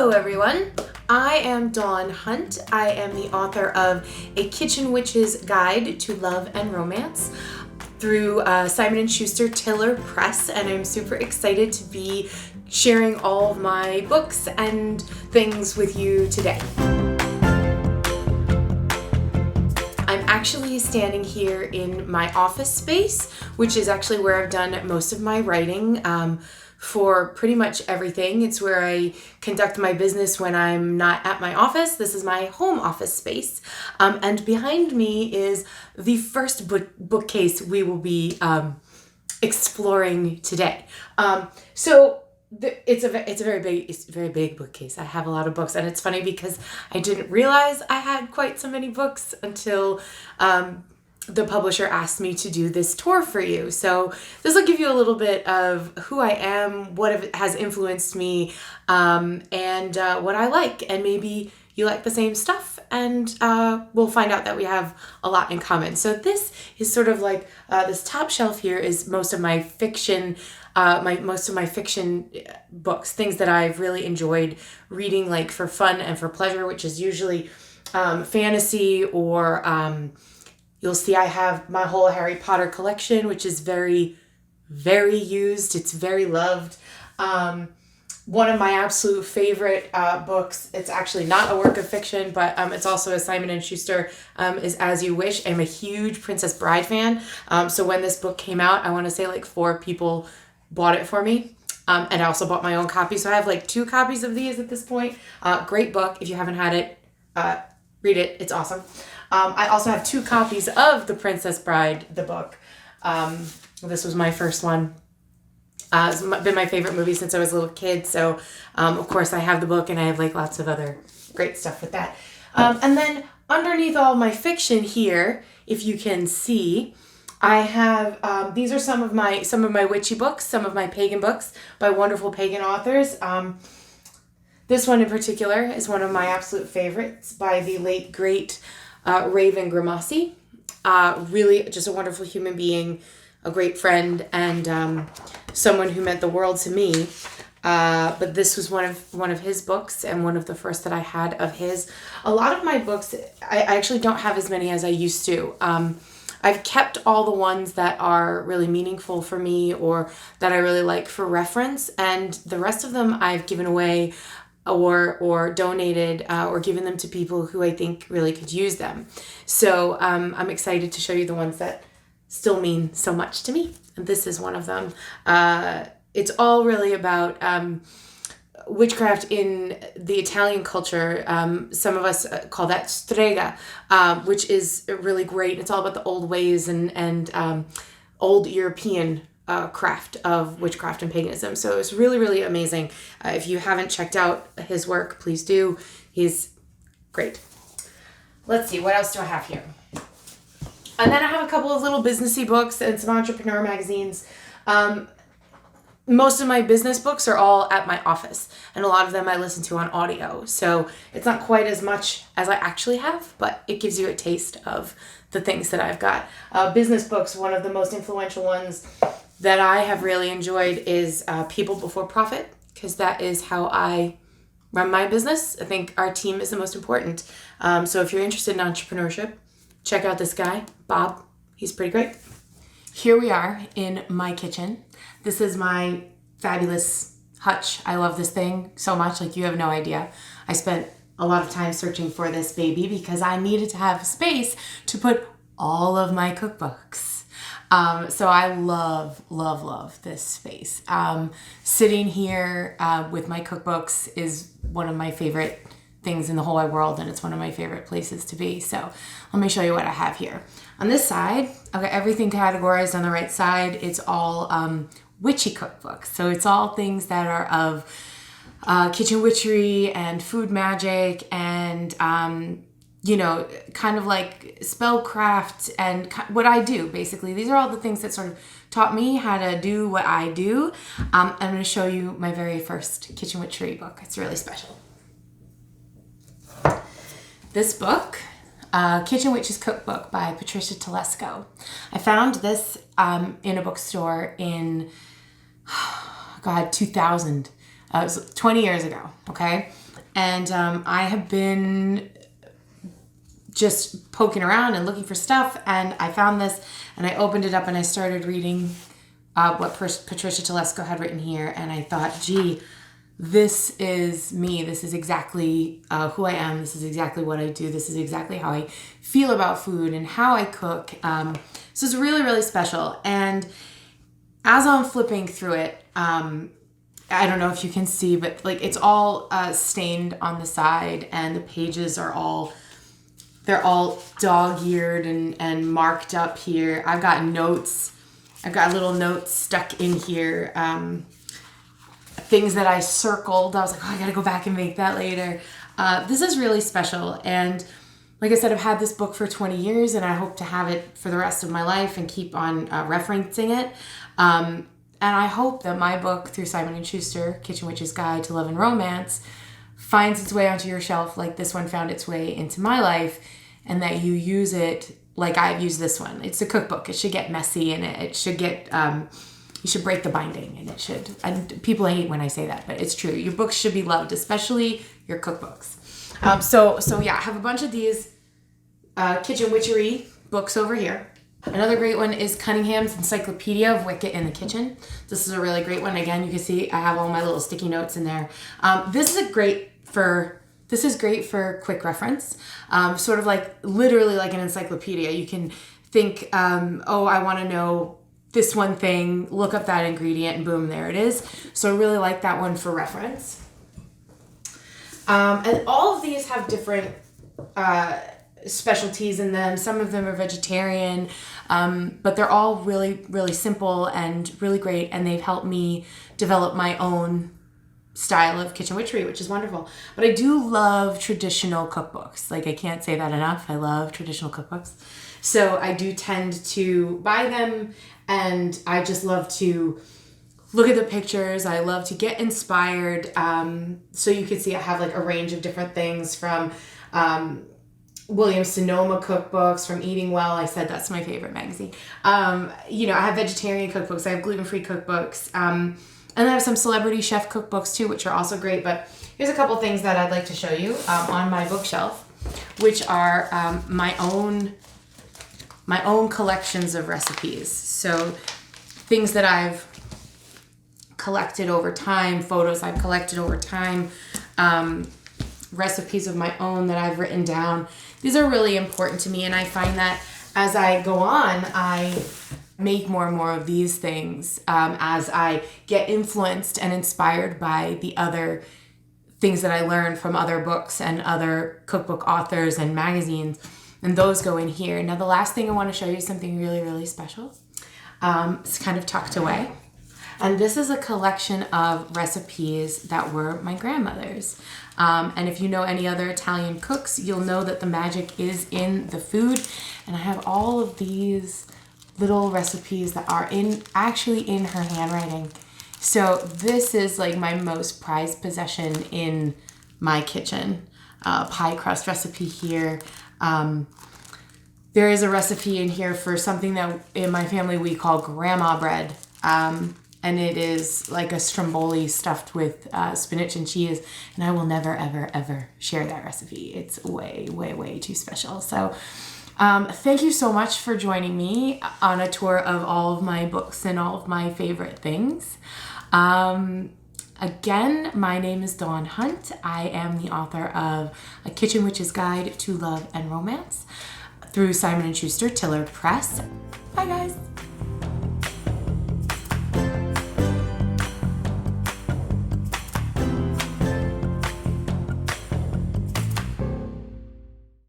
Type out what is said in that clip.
Hello everyone, I am Dawn Hunt. I am the author of A Kitchen Witch's Guide to Love and Romance through Simon & Schuster Tiller Press, and I'm super excited to be sharing all of my books and things with you today. I'm actually standing here in my office space, which is actually where I've done most of my writing for pretty much everything. It's where I conduct my business when I'm not at my office. This is my home office space. And behind me is the first bookcase we will be exploring today. It's a very big bookcase. I have a lot of books, and it's funny because I didn't realize I had quite so many books until the publisher asked me to do this tour for you. So this will give you a little bit of who I am, what has influenced me, and what I like, and maybe you like the same stuff, and we'll find out that we have a lot in common. So this is sort of like this top shelf here is most of my fiction. Most of my fiction books, things that I've really enjoyed reading, like for fun and for pleasure, which is usually fantasy, or you'll see I have my whole Harry Potter collection, which is very, very used. It's very loved. One of my absolute favorite books, it's actually not a work of fiction, but it's also a Simon & Schuster, is As You Wish. I'm a huge Princess Bride fan. So when this book came out, I want to say like 4 people bought it for me, and I also bought my own copy, so I have like 2 copies of these at this point. Great book. If you haven't had it, read it. It's awesome. I also have 2 copies of The Princess Bride, the book. This was my first one. It's been my favorite movie since I was a little kid, so of course I have the book, and I have like lots of other great stuff with that. And then underneath all my fiction here, if you can see, I have, these are some of my witchy books, some of my pagan books by wonderful pagan authors. This one in particular is one of my absolute favorites by the late, great Raven Grimassi. Really just a wonderful human being, a great friend, and someone who meant the world to me. But this was one of his books, and one of the first that I had of his. A lot of my books, I actually don't have as many as I used to. I've kept all the ones that are really meaningful for me or that I really like for reference, and the rest of them I've given away or donated or given them to people who I think really could use them. So I'm excited to show you the ones that still mean so much to me, and this is one of them. It's all really about witchcraft in the Italian culture. Some of us call that strega, which is really great. It's all about the old ways and old European craft of witchcraft and paganism. So it's really, really amazing. If you haven't checked out his work, please do. He's great. Let's see, what else do I have here? And then I have a couple of little businessy books and some entrepreneur magazines. Most of my business books are all at my office, and a lot of them I listen to on audio. So it's not quite as much as I actually have, but it gives you a taste of the things that I've got. Business books, one of the most influential ones that I have really enjoyed is People Before Profit, because that is how I run my business. I think our team is the most important. So if you're interested in entrepreneurship, check out this guy, Bob. He's pretty great. Here we are in my kitchen. This is my fabulous hutch. I love this thing so much, like you have no idea. I spent a lot of time searching for this baby because I needed to have space to put all of my cookbooks. So I love this space. Sitting here with my cookbooks is one of my favorite things in the whole wide world, and it's one of my favorite places to be. So let me show you what I have here. On this side, I've got everything categorized. On the right side, it's all witchy cookbooks. So it's all things that are of kitchen witchery and food magic and, kind of like spellcraft and what I do, basically. These are all the things that sort of taught me how to do what I do. I'm going to show you my very first kitchen witchery book. It's really special. This book, Kitchen Witch's Cookbook by Patricia Telesco. I found this in a bookstore in, 2000. It was 20 years ago, okay? And I have been just poking around and looking for stuff, and I found this, and I opened it up and I started reading what Patricia Telesco had written here, and I thought, gee, this is me. This is exactly who I am. This is exactly what I do. This is exactly how I feel about food and how I cook. So it's really, really special. And as I'm flipping through it, I don't know if you can see, but like it's all stained on the side, and the pages are they're all dog-eared and marked up here. I've got notes. I've got little notes stuck in here. Things that I circled. I was like, oh, I gotta go back and make that later. This is really special. And like I said, I've had this book for 20 years, and I hope to have it for the rest of my life and keep on referencing it. And I hope that my book, through Simon & Schuster, Kitchen Witch's Guide to Love and Romance, finds its way onto your shelf like this one found its way into my life, and that you use it like I've used this one. It's a cookbook. It should get messy, and it should get, you should break the binding, and it should, and people hate when I say that, but it's true. Your books should be loved, especially your cookbooks. So yeah, I have a bunch of these kitchen witchery books over here. Another great one is Cunningham's Encyclopedia of Wicked in the Kitchen. This is a really great one. Again, you can see I have all my little sticky notes in there. This is great for quick reference. Sort of like literally like an encyclopedia. You can think, oh, I want to know this one thing, look up that ingredient, and boom, there it is. So I really like that one for reference. And all of these have different specialties in them. Some of them are vegetarian, but they're all really, really simple and really great, and they've helped me develop my own style of kitchen witchery, which is wonderful. But I do love traditional cookbooks. Like, I can't say that enough. I love traditional cookbooks. So I do tend to buy them, and I just love to look at the pictures. I love to get inspired. So you can see I have like a range of different things from Williams Sonoma cookbooks, from Eating Well. I said that's my favorite magazine. I have vegetarian cookbooks. I have gluten-free cookbooks. And I have some celebrity chef cookbooks too, which are also great. But here's a couple things that I'd like to show you on my bookshelf, which are my own collections of recipes. So things that I've collected over time, photos I've collected over time, recipes of my own that I've written down. These are really important to me, and I find that as I go on, I make more and more of these things as I get influenced and inspired by the other things that I learned from other books and other cookbook authors and magazines, and those go in here. Now, the last thing I want to show you is something really, really special. It's kind of tucked away. And this is a collection of recipes that were my grandmother's. And if you know any other Italian cooks, you'll know that the magic is in the food. And I have all of these little recipes that are actually in her handwriting. So this is like my most prized possession in my kitchen. Pie crust recipe here. There is a recipe in here for something that in my family we call grandma bread. And it is like a stromboli stuffed with spinach and cheese. And I will never, ever, ever share that recipe. It's way, way, way too special. So thank you so much for joining me on a tour of all of my books and all of my favorite things. Again, my name is Dawn Hunt. I am the author of A Kitchen Witch's Guide to Love and Romance through Simon & Schuster Tiller Press. Bye, guys.